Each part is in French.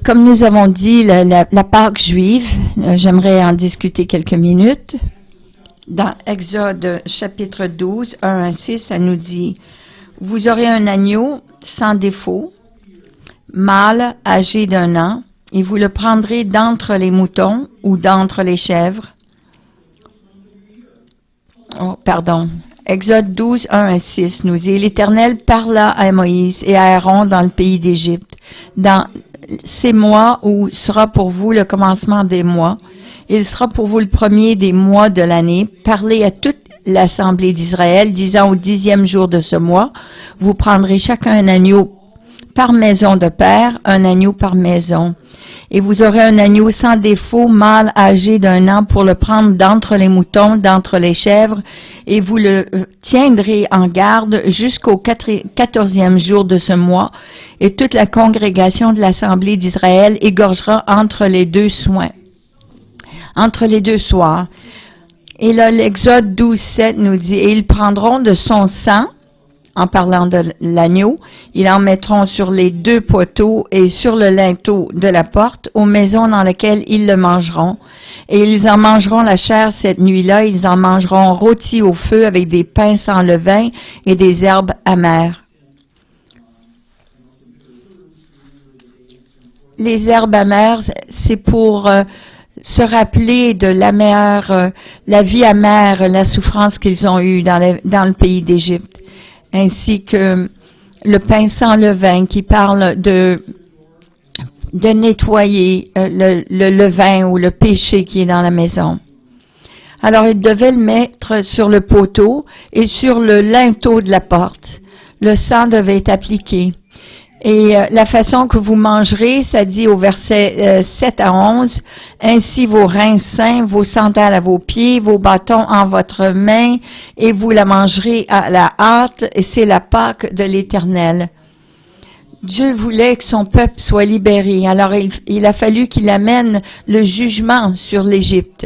Comme nous avons dit, la Pâque juive, j'aimerais en discuter quelques minutes. Dans Exode chapitre 12, 1 à 6, ça nous dit « Vous aurez un agneau sans défaut, mâle âgé d'1 an, et vous le prendrez d'entre les moutons ou d'entre les chèvres. » Oh, pardon. Exode 12, 1 à 6 nous dit « L'Éternel parla à Moïse et à Aaron dans le pays d'Égypte, dans ces mois où sera pour vous le commencement des mois. Il sera pour vous le premier des mois de l'année. Parlez à toute l'assemblée d'Israël, disant au 10e jour de ce mois, vous prendrez chacun un agneau par maison de père, un agneau par maison. Et vous aurez un agneau sans défaut, mâle âgé d'1 an, pour le prendre d'entre les moutons, d'entre les chèvres, et vous le tiendrez en garde jusqu'au 14e jour de ce mois, et toute la congrégation de l'assemblée d'Israël égorgera entre les deux soirs. Et là, l'Exode 12, 7 nous dit, « Et ils prendront de son sang, en parlant de l'agneau, ils en mettront sur les 2 poteaux et sur le linteau de la porte, aux maisons dans lesquelles ils le mangeront. Et ils en mangeront la chair cette nuit-là, ils en mangeront rôti au feu avec des pains sans levain et des herbes amères. » Les herbes amères, c'est pour se rappeler de la vie amère, la souffrance qu'ils ont eue dans le pays d'Égypte, ainsi que le pain sans levain qui parle de nettoyer le levain ou le péché qui est dans la maison. Alors, ils devaient le mettre sur le poteau et sur le linteau de la porte. Le sang devait être appliqué. Et la façon que vous mangerez, ça dit au verset 7 à 11, « Ainsi vos reins saints, vos sandales à vos pieds, vos bâtons en votre main, et vous la mangerez à la hâte, et c'est la Pâque de l'Éternel. » Dieu voulait que son peuple soit libéré. Alors il a fallu qu'il amène le jugement sur l'Égypte.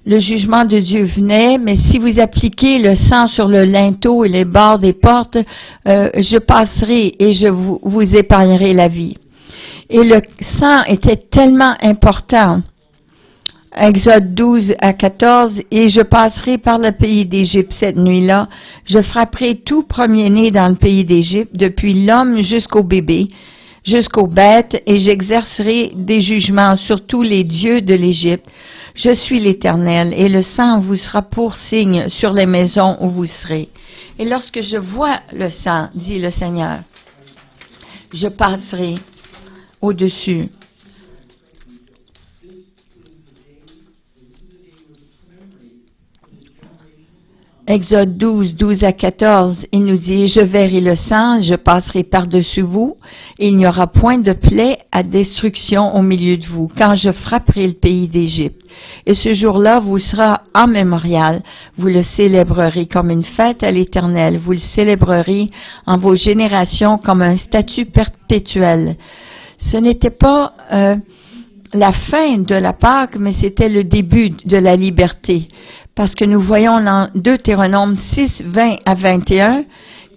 Le jugement de Dieu venait, mais si vous appliquez le sang sur le linteau et les bords des portes, je passerai et je vous épargnerai la vie. Et le sang était tellement important. Exode 12 à 14, « Et je passerai par le pays d'Égypte cette nuit-là. Je frapperai tout premier-né dans le pays d'Égypte, depuis l'homme jusqu'au bébé, jusqu'aux bêtes, et j'exercerai des jugements sur tous les dieux de l'Égypte. Je suis l'Éternel, et le sang vous sera pour signe sur les maisons où vous serez. Et lorsque je vois le sang, dit le Seigneur, je passerai au-dessus. » Exode 12, 12 à 14, il nous dit, « Je verrai le sang, je passerai par-dessus vous, et il n'y aura point de plaie à destruction au milieu de vous, quand je frapperai le pays d'Égypte. Et ce jour-là vous sera en mémorial, vous le célébrerez comme une fête à l'Éternel, vous le célébrerez en vos générations comme un statut perpétuel. » Ce n'était pas la fin de la Pâque, mais c'était le début de la liberté. Parce que nous voyons dans Deutéronome 6, 20 à 21,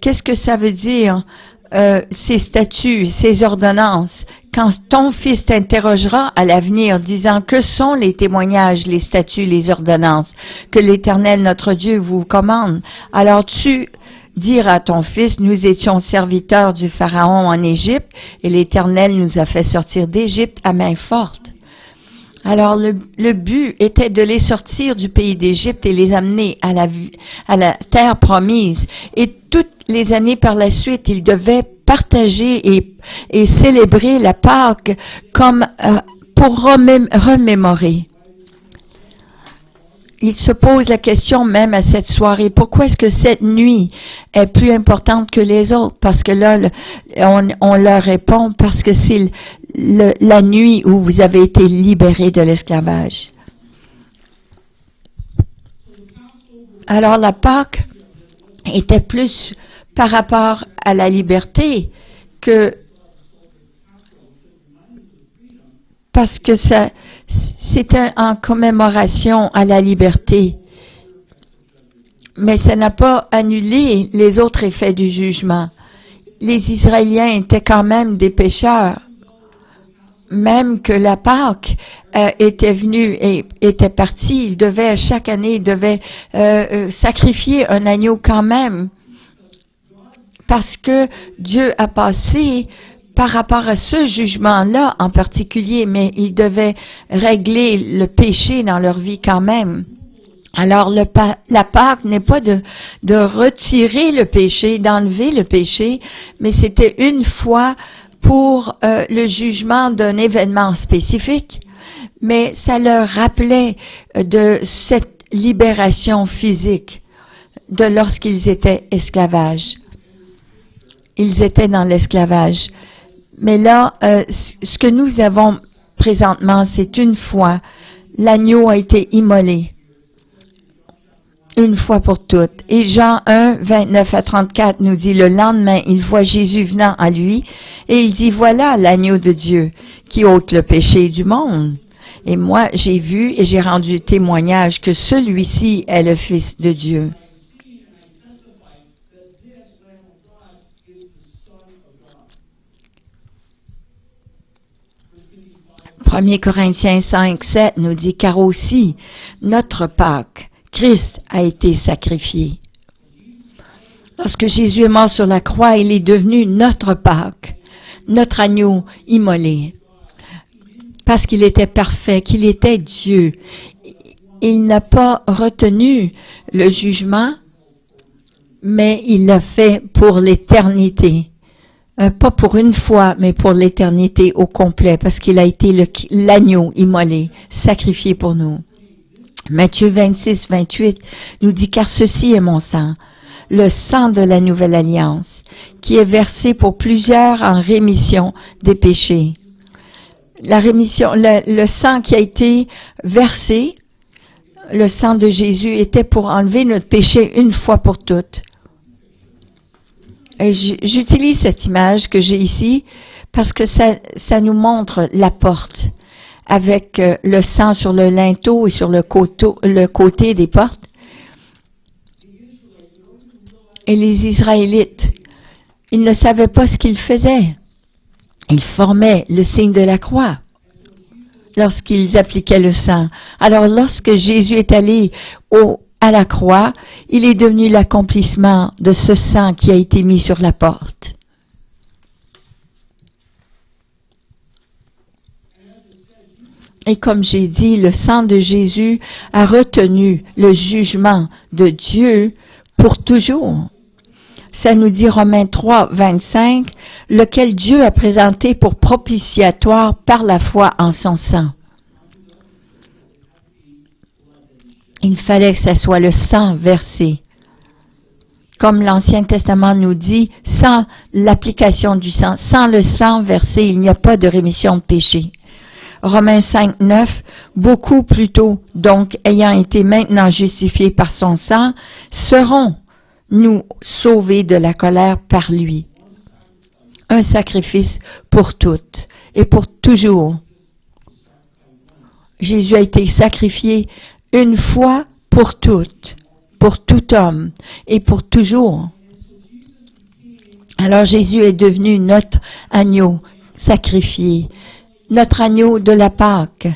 qu'est-ce que ça veut dire, ces statuts, ces ordonnances? Quand ton fils t'interrogera à l'avenir, disant, que sont les témoignages, les statuts, les ordonnances, que l'Éternel notre Dieu vous commande? Alors tu diras à ton fils, nous étions serviteurs du Pharaon en Égypte, et l'Éternel nous a fait sortir d'Égypte à main forte. Alors, le but était de les sortir du pays d'Égypte et les amener à la terre promise. Et toutes les années par la suite, ils devaient partager et célébrer la Pâque comme pour remémorer. Il se pose la question même à cette soirée, pourquoi est-ce que cette nuit est plus importante que les autres? Parce que là, on leur répond, parce que c'est la nuit où vous avez été libérés de l'esclavage. Alors la Pâque était plus par rapport à la liberté que parce que c'était en commémoration à la liberté. Mais ça n'a pas annulé les autres effets du jugement. Les Israéliens étaient quand même des pécheurs. même que la Pâque était venue et était partie, chaque année, il devait sacrifier un agneau quand même. Parce que Dieu a passé par rapport à ce jugement-là en particulier, mais il devait régler le péché dans leur vie quand même. Alors, la Pâque n'est pas de retirer le péché, d'enlever le péché, mais c'était une fois pour le jugement d'un événement spécifique, mais ça leur rappelait de cette libération physique de lorsqu'ils étaient esclavages. Ils étaient dans l'esclavage. Mais là, ce que nous avons présentement, c'est une fois, l'agneau a été immolé. Une fois pour toutes. Et Jean 1, 29 à 34 nous dit, le lendemain, il voit Jésus venant à lui, et il dit, voilà l'agneau de Dieu qui ôte le péché du monde. Et moi, j'ai vu et j'ai rendu témoignage que celui-ci est le Fils de Dieu. 1 Corinthiens 5, 7 nous dit, car aussi notre Pâque, Christ a été sacrifié. Lorsque Jésus est mort sur la croix, il est devenu notre Pâque, notre agneau immolé. Parce qu'il était parfait, qu'il était Dieu. Il n'a pas retenu le jugement, mais il l'a fait pour l'éternité. Pas pour une fois, mais pour l'éternité au complet, parce qu'il a été l'agneau immolé, sacrifié pour nous. Matthieu 26, 28 nous dit, car ceci est mon sang, le sang de la nouvelle alliance, qui est versé pour plusieurs en rémission des péchés. La rémission, le sang qui a été versé, le sang de Jésus, était pour enlever notre péché une fois pour toutes. Et j'utilise cette image que j'ai ici parce que ça nous montre la porte avec le sang sur le linteau et sur le côté des portes. Et les Israélites, ils ne savaient pas ce qu'ils faisaient. Ils formaient le signe de la croix lorsqu'ils appliquaient le sang. Alors lorsque Jésus est allé à la croix, il est devenu l'accomplissement de ce sang qui a été mis sur la porte. Et comme j'ai dit, le sang de Jésus a retenu le jugement de Dieu pour toujours. Ça nous dit Romains 3, 25, lequel Dieu a présenté pour propitiatoire par la foi en son sang. Il fallait que ce soit le sang versé. Comme l'Ancien Testament nous dit, sans l'application du sang, sans le sang versé, il n'y a pas de rémission de péché. Romains 5, 9, beaucoup plus tôt, donc, ayant été maintenant justifiés par son sang, seront nous sauvés de la colère par lui. Un sacrifice pour toutes et pour toujours. Jésus a été sacrifié une fois pour toutes, pour tout homme et pour toujours. Alors Jésus est devenu notre agneau sacrifié, notre agneau de la Pâque.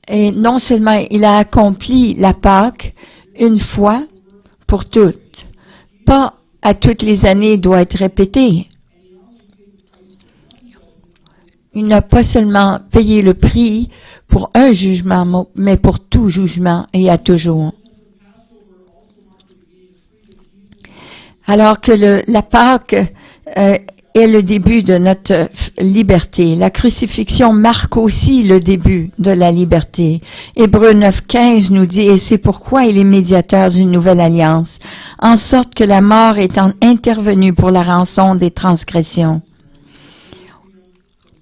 Et non seulement il a accompli la Pâque une fois pour toutes, pas à toutes les années doit être répété. Il n'a pas seulement payé le prix pour un jugement, mais pour tout jugement et à toujours. Alors que la Pâque est le début de notre liberté. La crucifixion marque aussi le début de la liberté. Hébreux 9.15 nous dit, et c'est pourquoi il est médiateur d'une nouvelle alliance, en sorte que la mort étant intervenue pour la rançon des transgressions.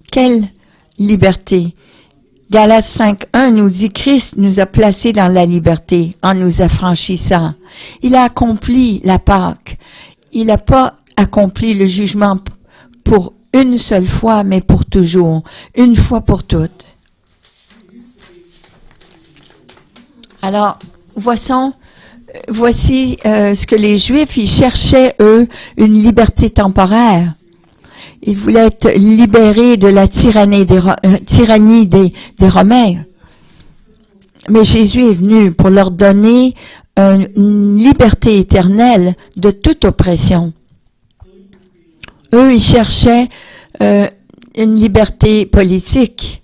Quelle liberté! Galates 5.1 nous dit, Christ nous a placés dans la liberté en nous affranchissant. Il a accompli la Pâque. Il n'a pas accompli le jugement pour une seule fois, mais pour toujours, une fois pour toutes. Alors, voici ce que les Juifs, ils cherchaient, eux, une liberté temporaire. Il voulait être libéré de la tyrannie des Romains. Mais Jésus est venu pour leur donner une liberté éternelle de toute oppression. Eux, ils cherchaient une liberté politique,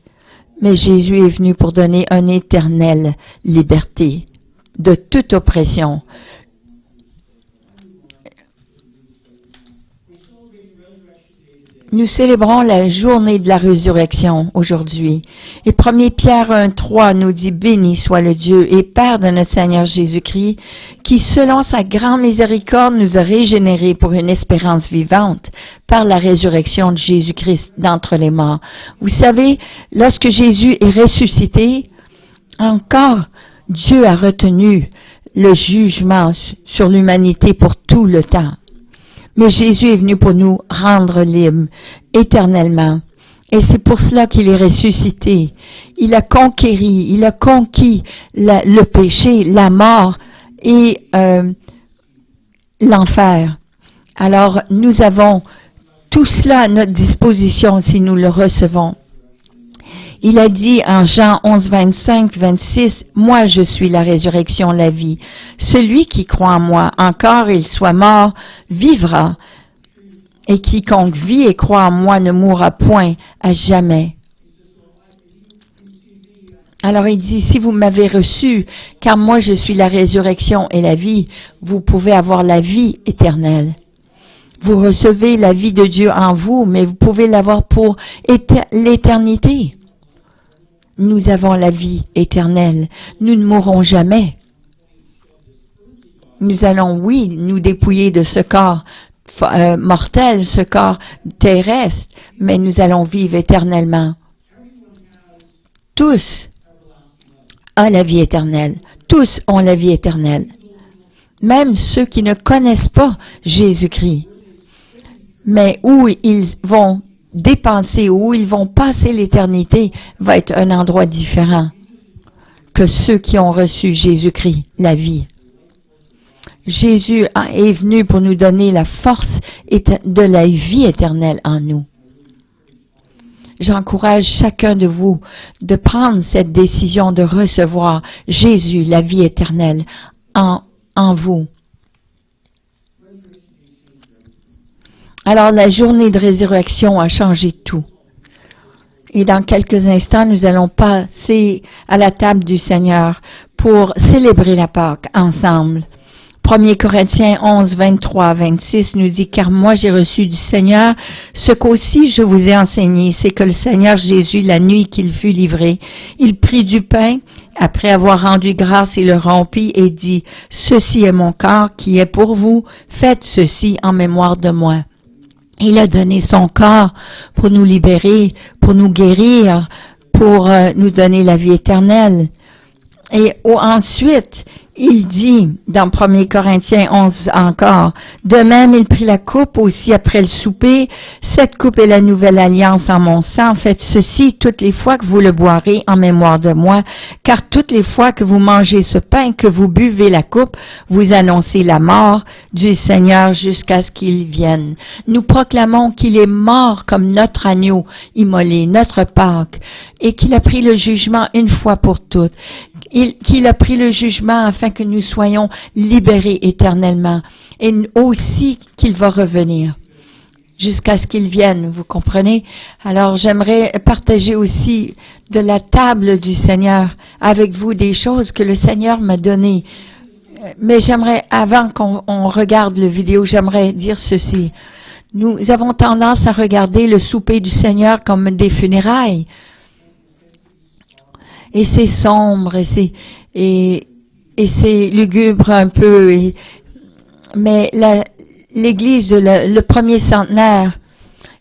mais Jésus est venu pour donner une éternelle liberté de toute oppression. Nous célébrons la journée de la résurrection aujourd'hui. Et 1 Pierre 1,3 nous dit « Béni soit le Dieu et Père de notre Seigneur Jésus-Christ, qui selon sa grande miséricorde nous a régénérés pour une espérance vivante par la résurrection de Jésus-Christ d'entre les morts. » Vous savez, lorsque Jésus est ressuscité, encore Dieu a retenu le jugement sur l'humanité pour tout le temps. Mais Jésus est venu pour nous rendre libres éternellement. Et c'est pour cela qu'il est ressuscité. Il a conquis le péché, la mort et l'enfer. Alors, nous avons tout cela à notre disposition si nous le recevons. Il a dit en Jean 11, 25, 26, « Moi, je suis la résurrection, la vie. Celui qui croit en moi, encore il soit mort, vivra. Et quiconque vit et croit en moi ne mourra point à jamais. » Alors il dit, si vous m'avez reçu, car moi je suis la résurrection et la vie, vous pouvez avoir la vie éternelle. Vous recevez la vie de Dieu en vous, mais vous pouvez l'avoir pour l'éternité. Nous avons la vie éternelle. Nous ne mourrons jamais. Nous allons, oui, nous dépouiller de ce corps mortel, ce corps terrestre, mais nous allons vivre éternellement. Tous ont la vie éternelle. Tous ont la vie éternelle. Même ceux qui ne connaissent pas Jésus-Christ. Mais où ils vont dépenser, où ils vont passer l'éternité, va être un endroit différent que ceux qui ont reçu Jésus-Christ, la vie. Jésus est venu pour nous donner la force de la vie éternelle en nous. J'encourage chacun de vous de prendre cette décision de recevoir Jésus, la vie éternelle, en vous. Alors, la journée de résurrection a changé tout. Et dans quelques instants, nous allons passer à la table du Seigneur pour célébrer la Pâque ensemble. 1 Corinthiens 11, 23, 26 nous dit « Car moi j'ai reçu du Seigneur ce qu'aussi je vous ai enseigné, c'est que le Seigneur Jésus, la nuit qu'il fut livré, il prit du pain, après avoir rendu grâce, il le rompit et dit « Ceci est mon corps qui est pour vous, faites ceci en mémoire de moi. » Il a donné son corps pour nous libérer, pour nous guérir, pour nous donner la vie éternelle. Et ensuite, il dit, dans 1 Corinthiens 11 encore, « De même, il prit la coupe aussi après le souper. Cette coupe est la nouvelle alliance en mon sang. Faites ceci toutes les fois que vous le boirez en mémoire de moi, car toutes les fois que vous mangez ce pain, que vous buvez la coupe, vous annoncez la mort du Seigneur jusqu'à ce qu'il vienne. » Nous proclamons qu'il est mort comme notre agneau immolé, notre Pâque, et qu'il a pris le jugement une fois pour toutes. Qu'il a pris le jugement afin que nous soyons libérés éternellement. Et aussi qu'il va revenir jusqu'à ce qu'il vienne, vous comprenez? Alors j'aimerais partager aussi de la table du Seigneur avec vous des choses que le Seigneur m'a données. Mais j'aimerais, avant qu'on regarde le vidéo, j'aimerais dire ceci. Nous avons tendance à regarder le souper du Seigneur comme des funérailles. Et c'est sombre, et c'est lugubre un peu. Mais l'Église, le premier centenaire,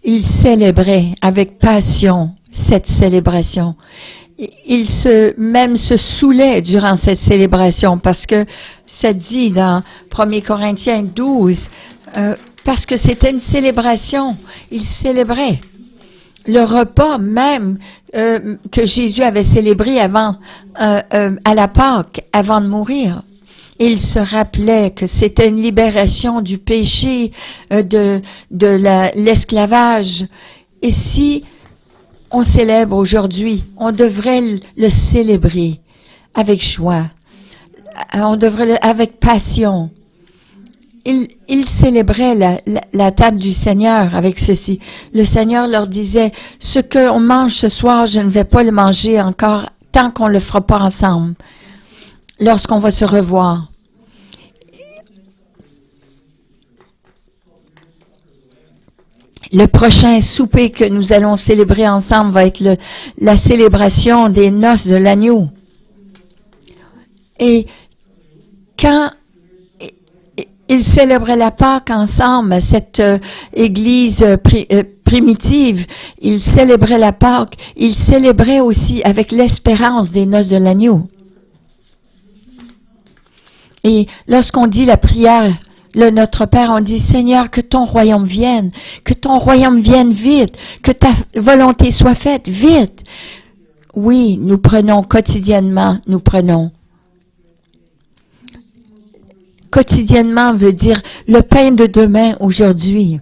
il célébrait avec passion cette célébration. Il se saoulait durant cette célébration parce que ça dit dans 1 Corinthiens 12, parce que c'était une célébration. Il célébrait. Le repas même que Jésus avait célébré avant à la Pâque, avant de mourir, Il se rappelait que c'était une libération du péché, de l'esclavage. Et si on célèbre aujourd'hui, on devrait le célébrer avec joie. On devrait avec passion. Ils célébraient la table du Seigneur avec ceci. Le Seigneur leur disait, ce qu'on mange ce soir, je ne vais pas le manger encore tant qu'on ne le fera pas ensemble, lorsqu'on va se revoir. Le prochain souper que nous allons célébrer ensemble va être la célébration des noces de l'agneau. Et quand ils célébraient la Pâque ensemble, cette Église primitive, ils célébraient la Pâque, ils célébraient aussi avec l'espérance des noces de l'agneau. Et lorsqu'on dit la prière, le Notre Père, on dit, Seigneur, que ton royaume vienne vite, que ta volonté soit faite vite. Oui, nous prenons quotidiennement, Quotidiennement veut dire le pain de demain aujourd'hui.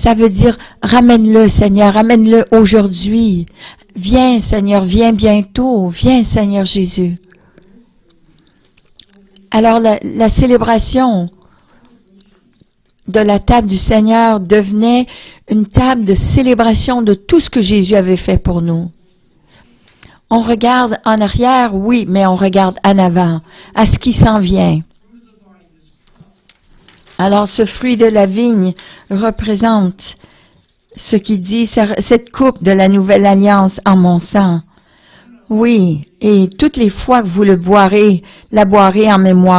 Ça veut dire ramène-le Seigneur, ramène-le aujourd'hui. Viens Seigneur, viens bientôt, viens Seigneur Jésus. Alors la célébration de la table du Seigneur devenait une table de célébration de tout ce que Jésus avait fait pour nous. On regarde en arrière, oui, mais on regarde en avant, à ce qui s'en vient. Alors, ce fruit de la vigne représente ce qui dit, cette coupe de la nouvelle alliance en mon sang. Oui, et toutes les fois que vous la boirez en mémoire